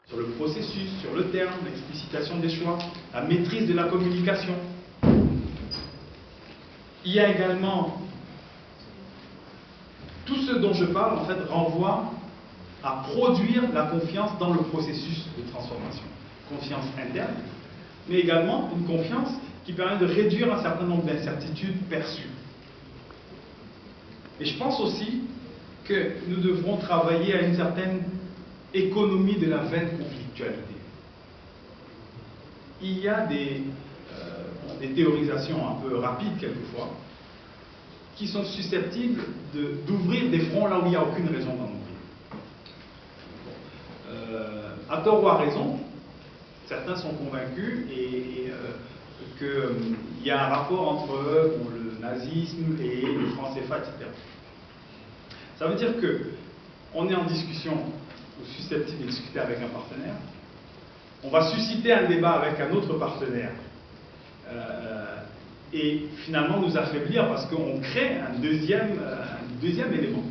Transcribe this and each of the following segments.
sur le processus, sur le terme, l'explicitation des choix, la maîtrise de la communication. Il y a également tout ce dont je parle, en fait, renvoie à produire la confiance dans le processus de transformation. Confiance interne, mais également une confiance qui permet de réduire un certain nombre d'incertitudes perçues. Et je pense aussi que nous devrons travailler à une certaine économie de la vaine conflictualité. Il y a des théorisations un peu rapides quelquefois qui sont susceptibles d'ouvrir des fronts là où il n'y a aucune raison d'en ouvrir. À tort ou à raison, certains sont convaincus qu'il y a un rapport entre le nazisme et le franc CFA, etc. Ça veut dire qu'on est en discussion ou susceptible de discuter avec un partenaire, on va susciter un débat avec un autre partenaire et finalement nous affaiblir parce qu'on crée un deuxième élément.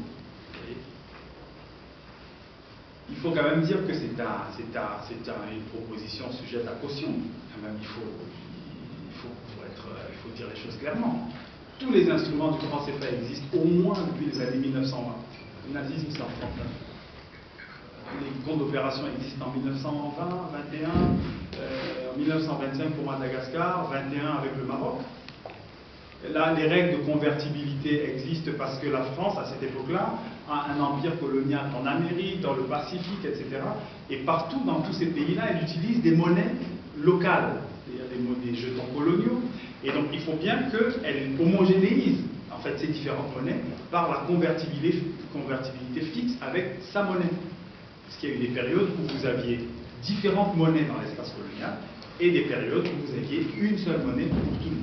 Il faut quand même dire que c'est une proposition sujette à caution. Quand même, il faut dire les choses clairement. Tous les instruments du franc CFA existent au moins depuis les années 1920. Le nazisme, c'est en 1939. Les comptes d'opération existent en 1920, 21, en 1925 pour Madagascar, 21 avec le Maroc. Là, les règles de convertibilité existent parce que la France, à cette époque-là, a un empire colonial en Amérique, dans le Pacifique, etc. Et partout, dans tous ces pays-là, elle utilise des monnaies locales, c'est-à-dire des jetons coloniaux. Et donc, il faut bien qu'elle homogénéise, en fait, ces différentes monnaies par la convertibilité fixe avec sa monnaie. Parce qu'il y a eu des périodes où vous aviez différentes monnaies dans l'espace colonial et des périodes où vous aviez une seule monnaie pour tout le monde.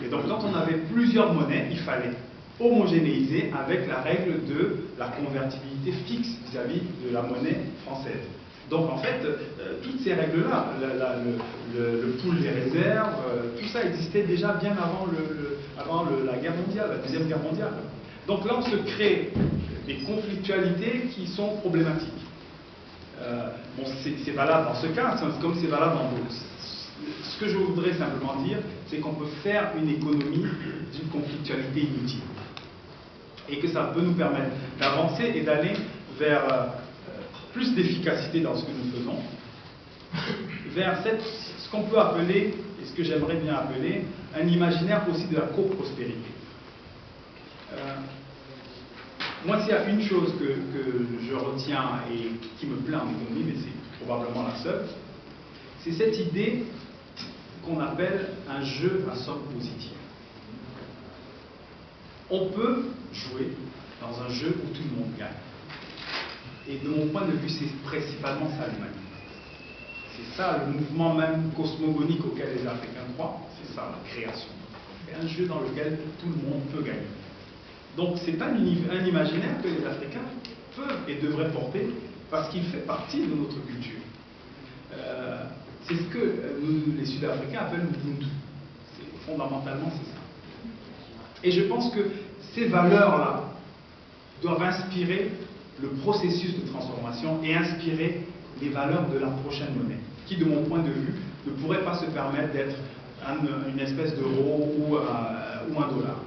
Et donc, quand on avait plusieurs monnaies, il fallait homogénéiser avec la règle de la convertibilité fixe vis-à-vis de la monnaie française. Donc, en fait, toutes ces règles-là, le pool des réserves, tout ça existait déjà bien avant la guerre mondiale, la Deuxième Guerre mondiale. Donc là, on se crée des conflictualités qui sont problématiques. Bon, c'est valable dans ce cas, comme c'est valable dans d'autres. Ce que je voudrais simplement dire, c'est qu'on peut faire une économie d'une conflictualité inutile. Et que ça peut nous permettre d'avancer et d'aller vers plus d'efficacité dans ce que nous faisons, vers ce qu'on peut appeler, et ce que j'aimerais bien appeler, un imaginaire aussi de la coprospérité. Moi, s'il y a une chose que je retiens et qui me plaît en économie, mais c'est probablement la seule, c'est cette idée qu'on appelle un jeu à somme positive. On peut jouer dans un jeu où tout le monde gagne. Et de mon point de vue, c'est principalement ça l'humanité. C'est ça le mouvement même cosmogonique auquel les Africains croient, c'est ça la création. C'est un jeu dans lequel tout le monde peut gagner. Donc c'est un imaginaire que les Africains peuvent et devraient porter parce qu'il fait partie de notre culture. C'est ce que les Sud-Africains appellent Ubuntu. Fondamentalement, c'est ça. Et je pense que ces valeurs-là doivent inspirer le processus de transformation et inspirer les valeurs de la prochaine monnaie, qui, de mon point de vue, ne pourrait pas se permettre d'être une espèce d'euro ou un dollar,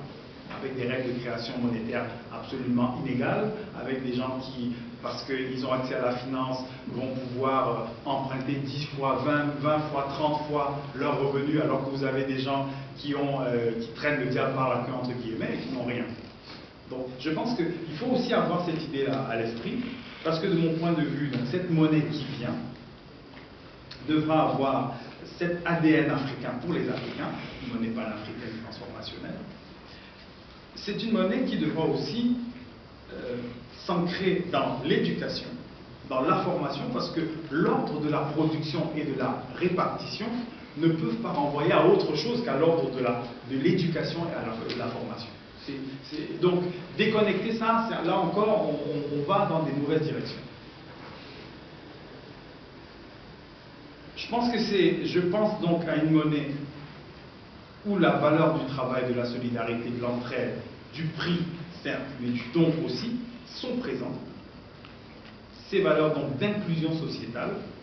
avec des règles de création monétaire absolument inégales, avec des gens qui, parce qu'ils ont accès à la finance, vont pouvoir emprunter 10 fois, 20 fois, 30 fois leurs revenus, alors que vous avez des gens qui traînent le diable par la queue, entre guillemets, et qui n'ont rien. Donc, je pense qu'il faut aussi avoir cette idée-là à l'esprit, parce que de mon point de vue, donc, cette monnaie qui vient devra avoir cet ADN africain pour les Africains, une monnaie panafricaine transformationnelle. C'est une monnaie qui devra aussi s'ancrer dans l'éducation, dans la formation, parce que l'ordre de la production et de la répartition ne peuvent pas renvoyer à autre chose qu'à l'ordre de l'éducation et à la formation. Donc, déconnecter ça, là encore, on va dans des mauvaises directions. Je pense donc à une monnaie où la valeur du travail, de la solidarité, de l'entraide, du prix, certes, mais du don aussi, sont présentes. Ces valeurs donc d'inclusion sociétale